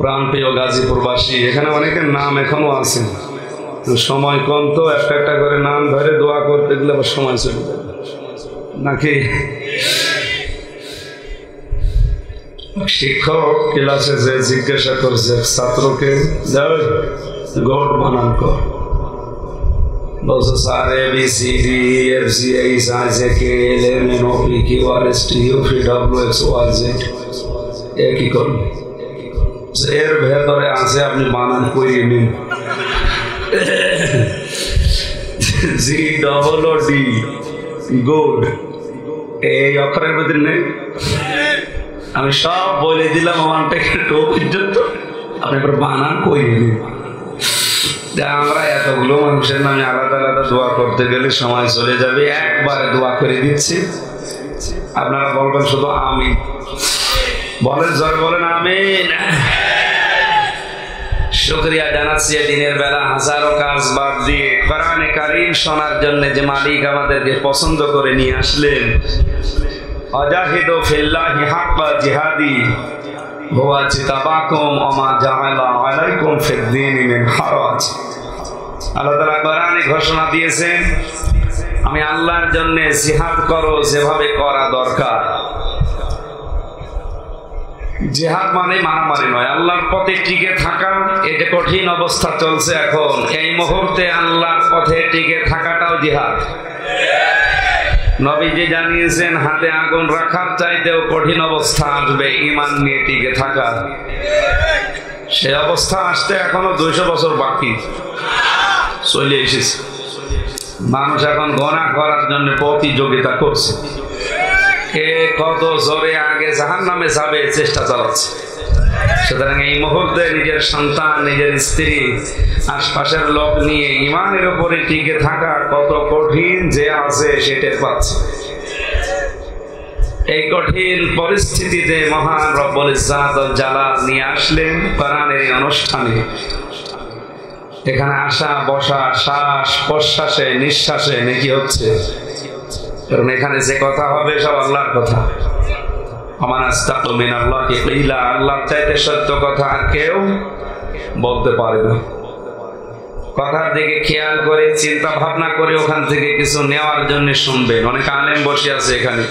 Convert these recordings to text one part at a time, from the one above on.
প্রাণপ্রিয় গাজীপুরবাসী, এখানে অনেকের নাম এখনো আছে, সময় কম তো একটা একটা করে নাম ধরে দোয়া করতে গেলে আবার সময় চলে যাবে নাকি? শিক্ষক ক্লাসে যে জিজ্ঞাসা করছে ছাত্রকে, গড বানান কর, বলছে sir ABCD FGH IJK LM NOP QRST UVWXYZ একই করবে, এর ভেতরে আছে আপনি বানান করিয়ে নিন GOOD গুড, এই অক্ষরের মধ্যে নেই। আমি সব বলে দিলাম ওয়ান থেকে 2 পর্যন্ত, আপনি বানান করিয়ে নিন। আমরা এতগুলো মানুষের নামে আলাদা আলাদা দোয়া করতে গেলে সময় চলে যাবে, একবারে দোয়া করে দিচ্ছি, আপনারা বলবেন শুধু আমিন, বলেন জোরে বলেন আমিন। শুকরিয়া জানাচ্ছি দিনের বেলা হাজারো কাজ বাদ দিয়ে কোরআনে কারীম শোনার জন্য যে মালিক আমাদেরকে পছন্দ করে নিয়ে আসলেন। অজাহিদু ফিল্লাহি হাক্কা জিহাদি হুয়া জিতাবাকুম ওয়া মা জাআলা আলাইকুম ফিদ-দীনি মিন হারাজ। আল্লাহ তাআলা কোরআনে ঘোষণা দিয়েছেন, আমি আল্লাহর জন্য জিহাদ করো যেভাবে করা দরকার। জিহাদ মানে মারামারি নয়, আল্লাহর পথে টিকে থাকা। এই যে কঠিন অবস্থা চলছে এখন, এই মুহূর্তে আল্লাহর পথে টিকে থাকাটাও জিহাদ। নবীজি জানিয়েছেন হাতে আগুন রাখার চাইতেও কঠিন অবস্থা আসবে ঈমান নিয়ে টিকে থাকা। সে অবস্থা আসতে এখনো 200 বছর বাকি, চলে এসেছে। মানুষ এখন গুনাহ করার জন্য প্রতিযোগিতা করছে, কে কত জোরে আগে জাহান্নামে যাবে চেষ্টা চালাচ্ছে। সুতরাং এই মুহূর্তে নিজের সন্তান, নিজের স্ত্রী, আশপাশের লোক নিয়ে ঈমানের উপরে টিকে থাকা কত কঠিন যে আছে সেটা পাচ্ছে। এই কঠিন পরিস্থিতিতে মহান রব্বুল ইজ্জাত ওয়াল জালাল নিয়ে আসলেন কোরআনের এই অনুষ্ঠানে। এখানে আসা বসা, শ্বাস প্রশ্বাসে নিঃশ্বাসে নাকি হচ্ছে, কারণ এখানে যে কথা হবে সব আল্লাহর কথা। আমান আস্তাকু মিনাল্লাহি কিলা, আল্লাহর চাইতে সত্য কথা আর কেউ বলতে পারে না। কথার দিকে খেয়াল করে চিন্তা ভাবনা করে ওখান থেকে কিছু নেওয়ার জন্য শুনবেন। অনেক আলেম বসে আছে এখানে।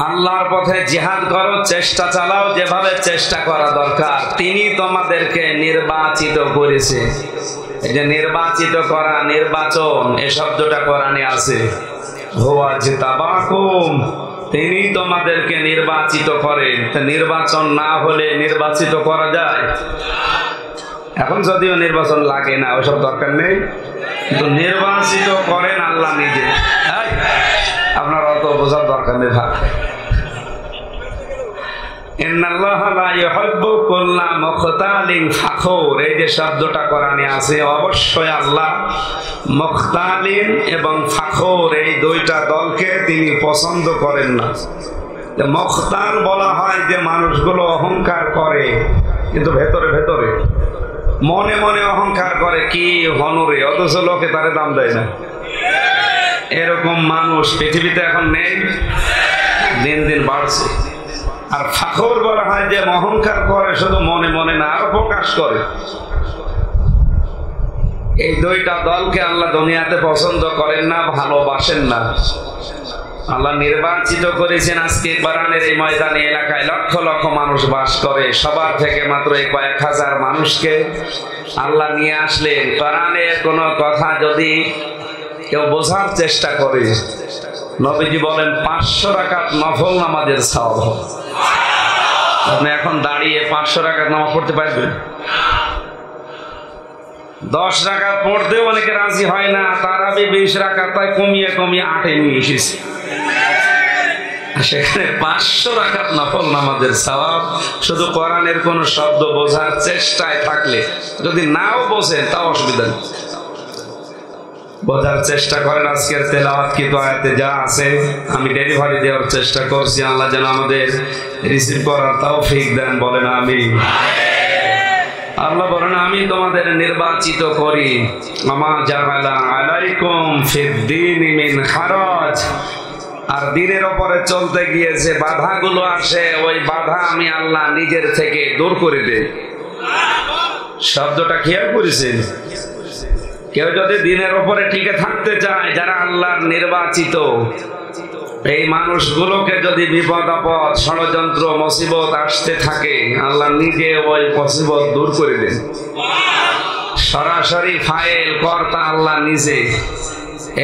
আল্লাহর পথে জিহাদ করো, চেষ্টা চালাও যেভাবে চেষ্টা করা দরকার। তিনি তোমাদেরকে নির্বাচিত করেছে। এই যে নির্বাচিত করা, নির্বাচন, এই শব্দটা কোরআনে আছে। হুয়া জিতাবাকুম, তিনি তোমাদেরকে নির্বাচিত করেন। নির্বাচন না হলে নির্বাচিত করা যায়? এখন যদিও নির্বাচন লাগে না, ওসব দরকার নেই, কিন্তু নির্বাচিত করেন আল্লাহ নিজে। আপনার অত বোঝার দরকার নেই ভাই। ইন্নাল্লাহা লা ইউহিব্বু কুল্লা মুখতালিন ফাখুর, এই যে শব্দটা কোরআনে আছে, অবশ্যই আল্লাহ মুখতালিন এবং ফাখুর এই দুইটা দলকে তিনি পছন্দ করেন না। মুখতাল বলা হয় যে মানুষগুলো অহংকার করে, কিন্তু ভেতরে ভেতরে মনে মনে অহংকার করে কি হনরে, অথচ লোকে তারে দাম দেয় না। এরকম মানুষ পৃথিবীতে এখন নেই, দিন দিন বাড়ছে। আর ফাখর বলা হয় যে অহংকার করে শুধু মনে মনে না, আরো প্রকাশ করে। এই দুইটা দলকে আল্লাহ দুনিয়াতে পছন্দ করেন না, ভালোবাসেন না। আল্লাহ নির্বাচিত করেছেন। আজকে কোরআনের এই ময়দানে এলাকায় লক্ষ লক্ষ মানুষ বাস করে, সবার থেকে মাত্র এই কয়েক হাজার মানুষকে আল্লাহ নিয়ে আসলেন। কোরআনের কোনো কথা যদি কেউ বোঝার চেষ্টা করে, নবীজি বলেন 500 রাকাত নফল নামাজের সওয়াব হবে। আপনি এখন দাঁড়িয়ে 500 রাকাত নামাজ পড়তে পারবেন? 10 রাকাত পড়তেও অনেকে রাজি হয় না, তারাবি 20 রাকাত তাই কমিয়ে কমিয়ে 8-এ নিয়ে এসেছে। সেখানে 500 রাকাত নফল নামাজের সওয়াব শুধু কোরআনের কোন শব্দ বোঝার চেষ্টায় থাকলে। যদি নাও বোঝেন তাও অসুবিধা নেই, বোঝার চেষ্টা করেন। আজকের তেলাওয়াত কি আয়াতে যা আছে আমি ডেলিভারি দেওয়ার চেষ্টা করছি। আল্লাহ যেন আমাদের রিসিভ করার তৌফিক দেন, বলেন আমিন। আল্লাহ বলেন আমি তোমাদের নির্বাচিত করি, আমা জাআলা আলাইকুম ফিদ-দীনি মিন হারাজ, আর দিনের উপরে চলতে গিয়ে যে বাধাগুলো আসে, ওই বাধা আমি আল্লাহ নিজের থেকে দূর করে দেই। শব্দটা খেয়াল করেছেন? কেউ যদি দিনের উপরে টিকে থাকতে চায়, যারা আল্লাহর নির্বাচিত, এই মানুষগুলোকে যদি বিপদ আপদ, ষড়যন্ত্র, মুসিবত আসতে থাকে, আল্লাহ নিজে ওই মুসিবত দূর করে দেন। সরাসরি ফাইল কর্তা আল্লাহ নিজে।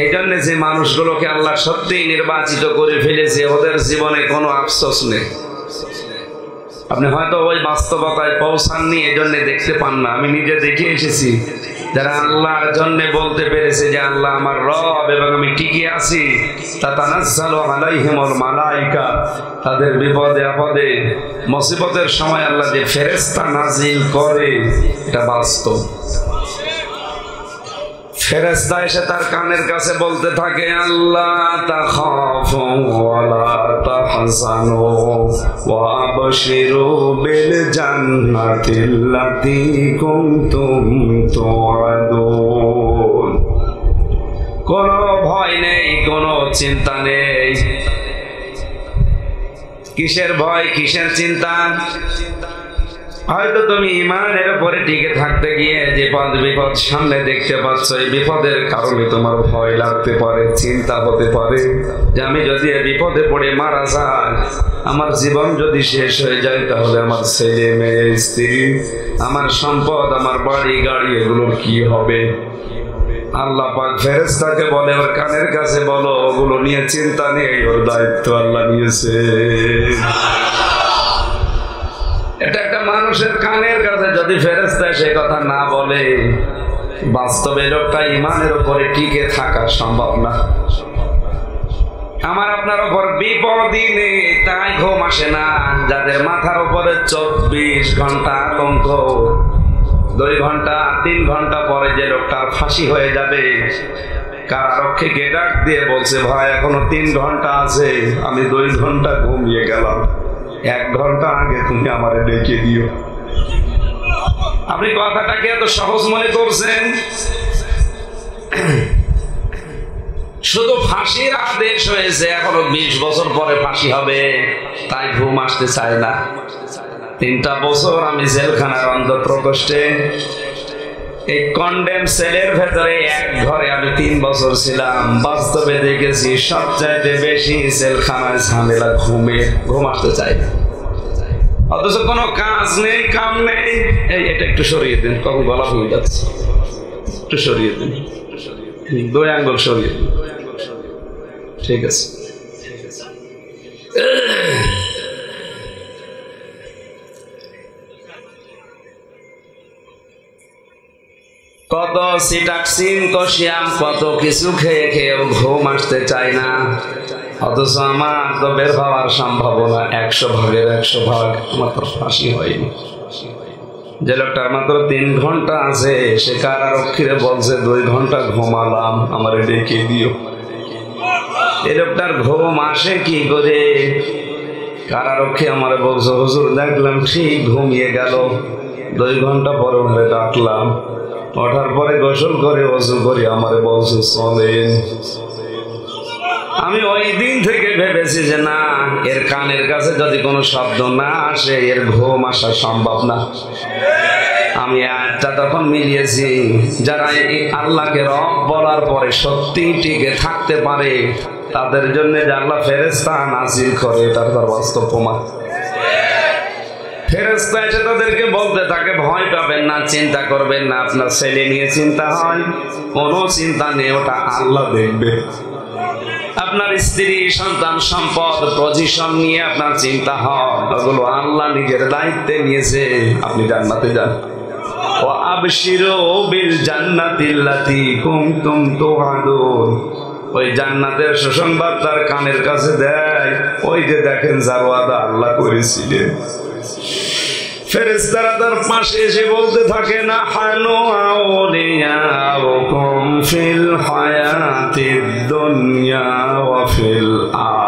এই জন্য যে মানুষগুলোকে আল্লাহ সত্যি নির্বাচিত করে ফেলেছে, ওদের জীবনে কোনো আফসোস নেই। আপনি হয়তো ওই বাস্তবতায় পৌঁছাননি, এই জন্য দেখতে পান না। আমি নিজে দেখে এসেছি যারা আল্লাহর জন্য বলতে পেরেছে যে আল্লাহ আমার রব এবং আমি টিকে আছি, তাতানাজ্জালু আলাইহিমুল মালায়েকা, তাদের বিপদে আপদে মুসিবতের সময় আল্লাহ যে ফেরেশতা নাজিল করে, এটা বাস্তব। ফেরেশতা এসে তার কানের কাছে বলতে থাকে, আল্লাহ তাখাফু ওয়া লা তাহজানু ওয়া আবশিরু বিল জান্নাতিল্লাতী কুনতুম তুআদুন। কোনো ভয় নেই, কোনো চিন্তা নেই। কিসের ভয়, কিসের চিন্তা? হয়তো তুমি ইমানের উপরে টিকে থাকতে গিয়ে যে বিপদ সামনে দেখতে পাচ্ছ, এই বিপদের কারণে তোমার ভয় লাগতে পারে, চিন্তা হতে পারে যে আমি যদি বিপদে পড়ে মারা যাই, আমার জীবন যদি শেষ হয়ে যায়, তাহলে আমার ছেলে মেয়ে, স্ত্রী, আমার সম্পদ, আমার বাড়ি গাড়ি, এগুলোর কি হবে? আল্লাহ পাক ফেরেশতাকে বলে, ওর কানের কাছে বলো, ওগুলো নিয়ে চিন্তা নেই, ওর দায়িত্ব আল্লাহ নিয়েছে। এটা একটা মানুষের কানের কাছে যদি ফেরেশতা সেই কথা না বলে, বাস্তবে লোকটা ইমানের উপরে টিকে থাকা সম্ভব না। আমার আপনার উপর বিপদই নেই, তাই ঘুম আসে না। যাদের মাথার উপরে 24 ঘন্টা আতঙ্ক, 2 ঘন্টা 3 ঘন্টা পরে যে লোকটার ফাঁসি হয়ে যাবে, কারারক্ষীকে ডাক দিয়ে বলছে, ভাই এখনো 3 ঘন্টা আছে, আমি 2 ঘন্টা ঘুমিয়ে গেলাম, 1 ঘন্টা আগে তুমি আমারে ডেকে দিও। আপনি কথাটাকে এত সহজ মনে করছেন? শুধু ফাঁসির আদেশ হয়েছে, এখনো 20 বছর পরে ফাঁসি হবে, তাই ঘুম আসতে চায় না। 3টা বছর আমি জেলখানার অন্ধপ্রকোষ্ঠে, এই কন্ডেম সেলের ভেতরে এক ঘরে আমি 3 বছর ছিলাম। বাস্তবে দেখেছি সবচাইতে বেশি জেলখানায় ঝামেলা ঘুম আসতে চাই না, অথচ কোনো কাজ নেই, কাম নেই। এটা একটু সরিয়ে দিন, কখন গলা হয়ে যাচ্ছে, একটু সরিয়ে দিন, 2 আঙ্গুল সরিয়ে দিন, ঠিক আছে। কত সিটাক্সিন, কশিয়াম, কত কিছু খেয়ে খেয়েও ঘুম আসতে চায় না, অথচ আমার তো বের হওয়ার সম্ভাবনা 100 ভাগের 100 ভাগ। আমার তো ফাঁসি হয়নি। যে লোকটার মাত্র 3 ঘন্টা আছে, সে কারারক্ষীরে বলছে 2 ঘন্টা ঘুমালাম, আমার ডেকে দিও। এই লোকটার ঘুম আসে কি করে? কারারক্ষী আমার বলছে, হুজুর দেখলাম ঠিক ঘুমিয়ে গেল, 2 ঘন্টা পরে ওখানে ডাকলাম, ওঠার পরে গোসল করে ওযু করে আমারে বলছে চলেন। আমি ওই দিন থেকে ভেবেছি যে না, এর কানের কাছে যদি কোনো শব্দ না আসে, এর ঘুম আসা সম্ভব না। আমি একটা তখন মিলিয়েছি, যারা আল্লাহকে রব বলার পরে সত্যি টিকে থাকতে পারে, তাদের জন্য যে আল্লাহ ফেরেশতা নাজিল করে, তার বাস্তব প্রমাণ। ফেরেশতা এসে তাদেরকে বলতে থাকে, ভয় পাবেন না, চিন্তা করবেন না। আপনার ছেলে নিয়ে চিন্তা হয়, কোনো চিন্তা নেই, ওটা আল্লাহ দেখবে। আপনার স্ত্রী, সন্তান, সম্পদ, পজিশন নিয়ে আপনার চিন্তা হয়, ওগুলো আল্লাহ নিজের দায়িত্বে নিয়েছে, আপনি জান্নাতে যান। ওয়া আবশিরু বিল জান্নাতিল্লাতী কুনতুম তুআদুন। ওই জান্নাতের সুসংবাদ তার কানের কাছে দেয়, ওই যে দেখেন যার ওয়াদা আল্লাহ করেছিলেন। ফেরেশতারা তার পাশে এসে বলতে থাকে, না হানু আউলিয়াউকুম ফিল হায়াতিদ দুনিয়া ওয়া ফিল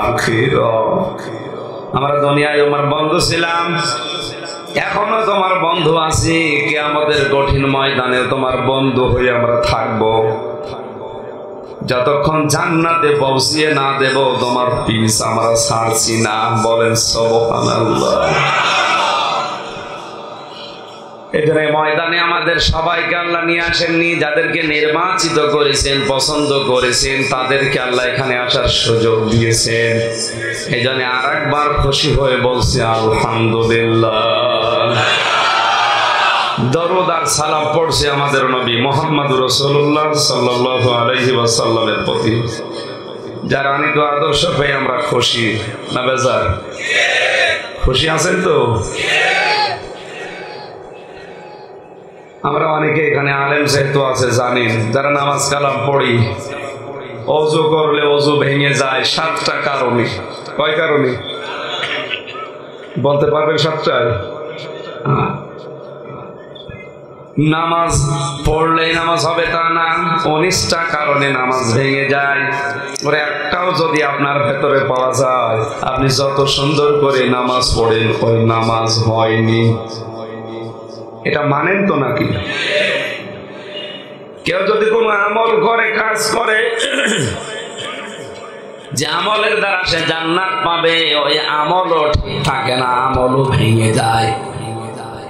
আখিরাহ। আমরা দুনিয়ায় আমার বন্ধু ছিলাম, এখনো তোমার বন্ধু আছি, কিয়ামতের কঠিন ময়দানে তোমার বন্ধু হয়ে আমরা থাকবো। যতক্ষণ জান্নাতে পৌঁছিয়ে না দেব তোমার পিস আমরা ছাড়ছি না। বলেন সুবহানাল্লাহ। এখানে ময়দানে আমাদের সবাইকে আল্লাহ নিয়ে আসেননি, যাদেরকে নির্বাচিত করেছেন, পছন্দ করেছেন, তাদেরকে আল্লাহ এখানে আসার সুযোগ দিয়েছেন। এই জন্য আর একবার খুশি হয়ে বলছি আলহামদুলিল্লাহ। দরুদ আর সালাম পড়ছে আমাদের নবী মুহাম্মদুর রাসূলুল্লাহ সাল্লাল্লাহু আলাইহি ওয়াসাল্লামের প্রতি, যার আনিত আদর্শ পেয়ে আমরা খুশি না বেজার? খুশি আছেন তো? আমরা অনেকে এখানে আলেম যেহেতু আছে জানেন, যারা নামাজ কালাম পড়ি, ওযু করলে ওযু ভেঙে যায় 7টা কারণে। কয় কারণে বলতে পারবেন? 7টায়। নামাজ পড়লেই নামাজ হবে তা না, 19টা কারণে নামাজ ভেঙে যায়। ওর একটাও যদি আপনার ভেতরে পাওয়া যায়, আপনি যত সুন্দর করে নামাজ পড়েন ওই নামাজ হয়নি। এটা মানেন তো নাকি? কেউ যদি কোনো আমল করে, কাজ করে, যে আমলের দ্বারা সে জান্নাত পাবে, ওই আমলও ঠিক থাকে না, আমলও ভেঙে যায়।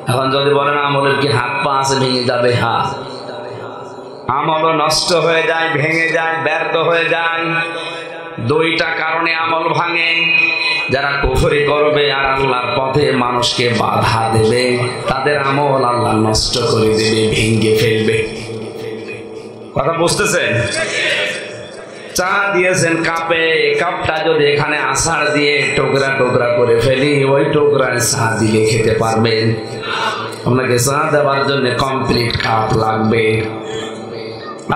এখন যদি বলেন আমলের কি হাত পা আছে, ভেঙে যাবে? হাত আমলও নষ্ট হয়ে যায়, ভেঙে যায়, ব্যর্থ হয়ে যায়। 2টা কারণে আমল ভাঙে। যারা কুফরি করবে আর আল্লাহর পথে মানুষকে বাধা দেবে, তাদের আমল আল্লাহ নষ্ট করে দেবে, ভেঙে ফেলবে। কথা বুঝতেছেন? চা দিয়েছেন কাপে, কাপটা যদি এখানে আছাড় দিয়ে টুকরা টুকরা করে ফেলি, ওই টুকরায় চা দিলে খেতে পারবেন? আপনাকে চা দেওয়ার জন্য কমপ্লিট কাপ লাগবে।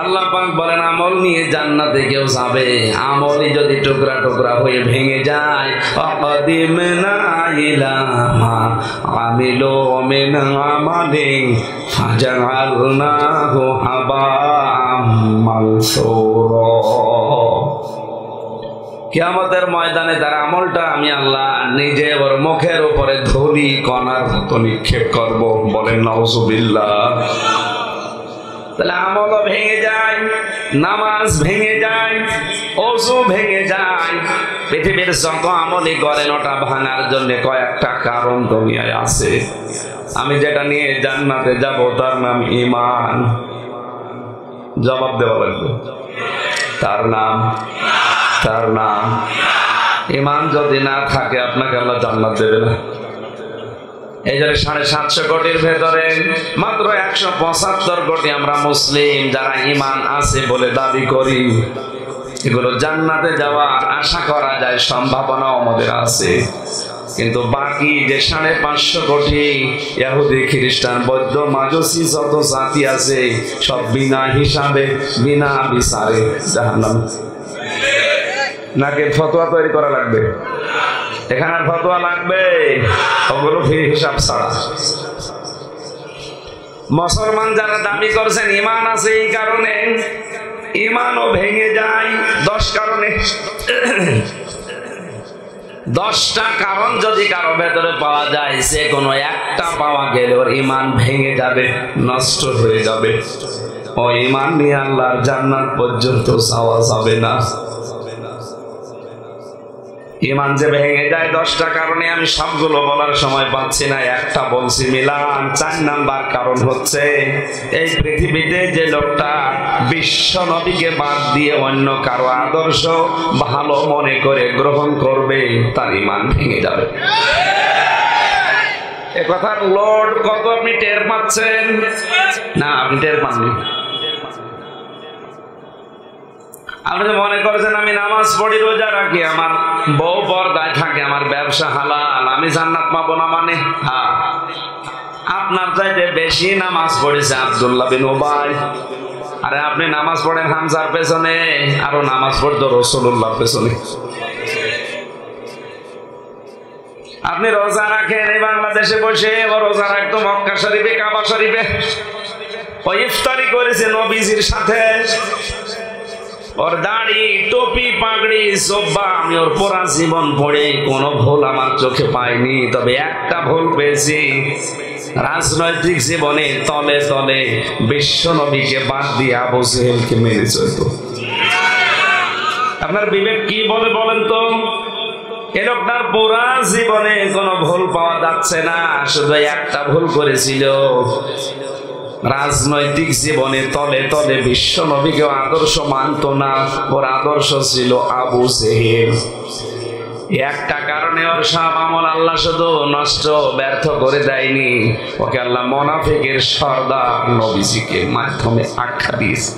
আল্লাহ পাক বলেন আমল নিয়ে জান্নাতে কেউ যাবে, আমলই যদি টুকরা টুকরা হয়ে ভেঙে যায়। অকদিমনা ইলা মা আমিলু মিন আমালিন ফাজআলনাহু হাবাআম মানসুরা। কিয়ামতের ময়দানে তার আমলটা আমি আল্লাহ নিজে ওর মুখের উপরে ধুলি কণার মতো নিক্ষেপ করব। বলেন নাউজুবিল্লাহ। তাহলে আমলও ভেঙে যায়, নামাজ ভেঙে যায়, ওযু ভেঙে যায়। পৃথিবীর যত আমলই করেন ওটা ভাঙার জন্য কয়েকটা কারণ দুনিয়ায় আছে। আমি যেটা নিয়ে জান্নাতে যাব তার নাম ঈমান। জবাব দেওয়া লাগবে। তার নাম ঈমান যদি না থাকে আপনাকে আল্লাহ জান্নাত দেবে না। এই জন্য 750 কোটির ভেতরে মাত্র 175 কোটি আমরা মুসলিম, যারা ঈমান আছে বলে দাবি করি। এগুলো জান্নাতে যাওয়ার আশা করা যায়, সম্ভাবনাও আমাদের আছে। কিন্তু বাকি যে 550 কোটি ইহুদি, খ্রিস্টান, বৌদ্ধ, মাজুসি যত জাতি আছে, সব বিনা হিসাবে, বিনা বিচারে জাহান্নামে। নাকি ফতোয়া তৈরি করা লাগবে? এখানে আর ফতোয়া লাগবে? ওগুলো হিসাব ছাড়া। মুসলমান যারা দাবি করছেন ঈমান আছে, এই কারণে ঈমানও ভেঙে যায় 10 কারণে। 10টা কারণ যদি কারো ভেতরে পাওয়া যায়, সে কোনো একটা পাওয়া গেলে ওর ঈমান ভেঙে যাবে, নষ্ট হয়ে যাবে। ও ঈমান নিয়ে আল্লাহর জান্নাত পর্যন্ত যাওয়া যাবে না। ঈমান যে ভেঙে যায় 10টা কারণে, আমি সবগুলো বলার সময় পাচ্ছি না, একটা বলছি মিলান। 4 নাম্বার কারণ হচ্ছে এই পৃথিবীতে যে লোকটা বিশ্ব নবীকে বাদ দিয়ে অন্য কারো আদর্শ ভালো মনে করে গ্রহণ করবে, তার ঈমান ভেঙে যাবে। এ কথার লোড কত আপনি টের পাচ্ছেন? না, আপনি টের পাননি। আপনি মনে করছেন আমি নামাজ পড়ি, রোজা রাখি, আমার বউ পর্দায় থাকে, আমার ব্যবসা হালাল, আমি জান্নাত পাবো না। মানে হ্যাঁ, আপনার চাইতে বেশি নামাজ পড়েছে আব্দুল্লাহ বিন উবাই। আরে আপনি নামাজ পড়েন হামজার পেছনে, আরো নামাজ পড়তো রাসূলুল্লাহর পেছনে। আপনি রোজা রাখেন এই বাংলাদেশে বসে, ও রোজা রাখতো মক্কা শরীফে, কাবা শরীফে, ও ইফতারি করেছে নবীজির সাথে। ওর দাড়ি, টুপি, পাগড়ি, জুব্বা, আমি ওর পুরা জীবন পড়ে কোনো ভুল আমার চোখে পাইনি। তবে একটা ভুল পেয়েছি, রাজনৈতিক জীবনে তলে তলে বিশ্ব নবীকে বাদ দিয়ে আবু জেহেলকে মেনে চলত। আপনার বিবেক কি বলে বলেন তো? এ লোকটার পুরা জীবনে কোনো ভুল পাওয়া যাচ্ছে না, শুধু একটা ভুল করেছিল। রাজনৈতিক জীবনে তলে তলে বিশ্ব নবীকে আদর্শ মানত না, ওর আদর্শ ছিল আবু জেহেল। একটা কারণে ওর সব আমল আল্লাহ শুধু নষ্ট ব্যর্থ করে দেয়নি, ওকে আল্লাহ মুনাফিকের সর্দার নবীজিকে মাধ্যমে আখ্যা দিয়েছে।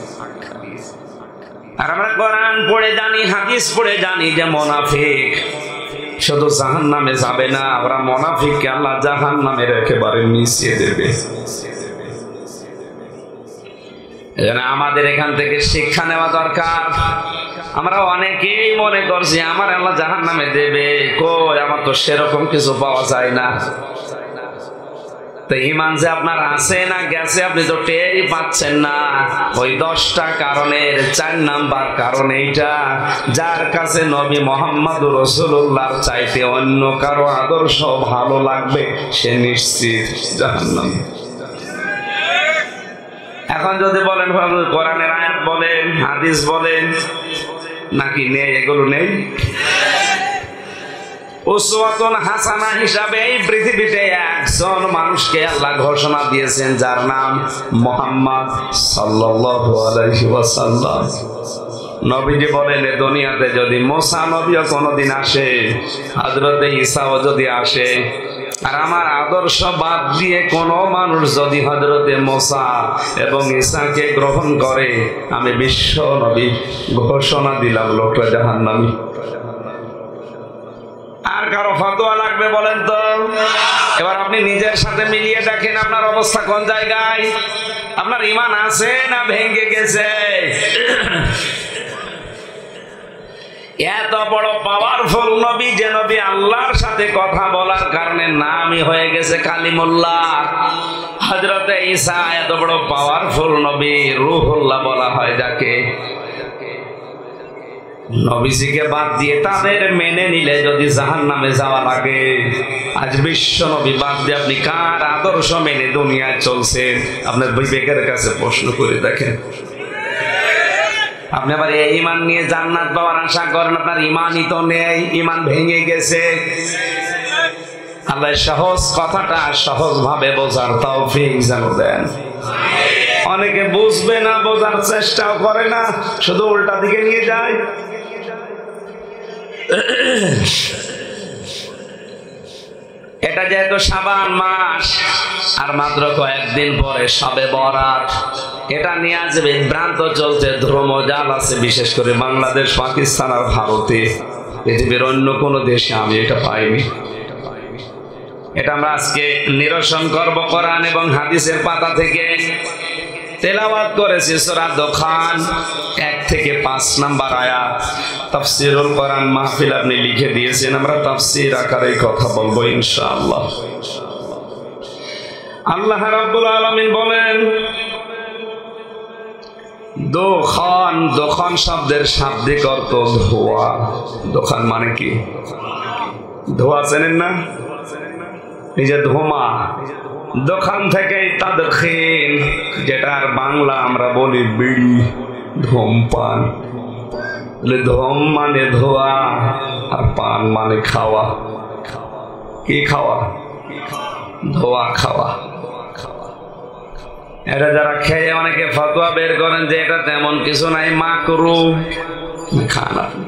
আর আমরা কোরআন পড়ে জানি, হাদিস পড়ে জানি যে মুনাফিক শুধু জাহান্নামে যাবে না, ওরা মুনাফিককে আল্লাহ জাহান্নামের একেবারে মিশিয়ে দেবে। আমাদের এখান থেকে শিক্ষা নেওয়া দরকার। আমরা অনেকেই মনে করছি আমার আল্লাহ জাহান্নামে দেবে, কই আমার তো সেরকম কিছু পাওয়া যায় না। তো ঈমান যে আপনার আছে না গেছে আপনি তো টেরই পাচ্ছেন না। ওই 10টা কারণের 4 নাম্বার কারণ এইটা, যার কাছে নবী মুহাম্মদুর রাসূলুল্লাহর চাইতে অন্য কারো আদর্শ ভালো লাগবে সে নিশ্চিত জাহান্নামে। এখন যদি বলেন কোরআনের আয়াত বলেন, হাদিস বলেন, নাকি নেই? এগুলো নেই। উসওয়াতুন হাসানা হিসাবে এই পৃথিবীতে একজন মানুষকে আল্লাহ ঘোষণা দিয়েছেন, যার নাম মুহাম্মদ সাল্লাল্লাহু আলাইহি ওয়াসাল্লাম। নবীজি বলেন, এই দুনিয়াতে যদি মুসা নবীও কোনদিন আসে, হযরতে ঈসাও যদি আসে, আর আমার আদর্শ বাদ দিয়ে কোন মানুষ যদি হযরতে মুসা এবং ঈসাকে গ্রহণ করে, আমি বিশ্ব নবী ঘোষণা দিলাম লোকটা জাহান্নামী। আর কারো ফতোয়া লাগবে বলেন তো? এবার আপনি নিজের সাথে মিলিয়ে দেখেন আপনার অবস্থা কোন জায়গায়। আপনার ঈমান আছে না ভেঙে গেছে? এত বড় পাওয়ারফুল নবী, যে নবী আল্লাহর সাথে কথা বলার কারণে নামই হয়ে গেছে কালিমুল্লাহ। হযরতে ঈসা এত বড় পাওয়ারফুল নবী, রূহুল্লাহ বলা হয় যাকে। নবীজিকে বাদ দিয়ে তাদের মেনে নিলে যদি জাহান্নামে যাওয়া লাগে, আজ বিশ্ব নবী বাদ দিয়ে আপনি কার আদর্শ মেনে দুনিয়ায় চলছেন? আপনার বিবেকের কাছে প্রশ্ন করে দেখেন। আপনি আবার এই ঈমান নিয়ে জান্নাত পাওয়ার আশা করেন, আপনার ঈমানই তো নেই, ঈমান ভেঙে গেছে। আল্লাহ সহজ কথাটা সহজ ভাবে বোঝার তৌফিক যেন দেন। অনেকে বুঝবে না, বোঝার চেষ্টাও করে না, শুধু উল্টা দিকে নিয়ে যায়। এটা যেহেতু শাবান মাস, আর মাত্র কয়েকদিন পরে শবে বরাত, এটা নিয়ে আজ বিভ্রান্ত চলছে, ধ্রুমজাল আছে, বিশেষ করে বাংলাদেশ, পাকিস্তান আর ভারতে। পৃথিবীর অন্য কোনো দেশে আমি এটা পাইনি। এটা আমরা আজকে নিরসন করব কোরআন এবং হাদিসের পাতা থেকে। তেলাওয়াত করেছি সূরা দুখান 1 থেকে 5 নাম্বার আয়াত। তাফসীরুল কোরআন মাহফিল আপনি লিখে দিয়েছেন, আমরা তাফসীর আকারে কথা বলবো ইনশাআল্লাহ। আল্লাহ রাব্বুল আলামিন বলেন, দুখান, দুখান শব্দের শাব্দিক অর্থ ধোঁয়া। দুখান মানে কি? ধোঁয়া চেনেন না? এই যে ধোঁয়া, দোকান থেকে তাদখিন, যেটার বাংলা আমরা বলি বিড়ি, ধূমপান। ধূম মানে ধোয়া, আর পান মানে খাওয়া। কি খাওয়া? ধোয়া খাওয়া। এটা যারা খেয়ে অনেকে ফতোয়া বের করেন যে এটা তেমন কিছু নাই, মাকরুহ, খান আপনি।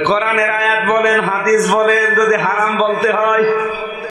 কোরআনের আয়াত বলেন, হাদিস বলেন, যদি হারাম বলতে হয়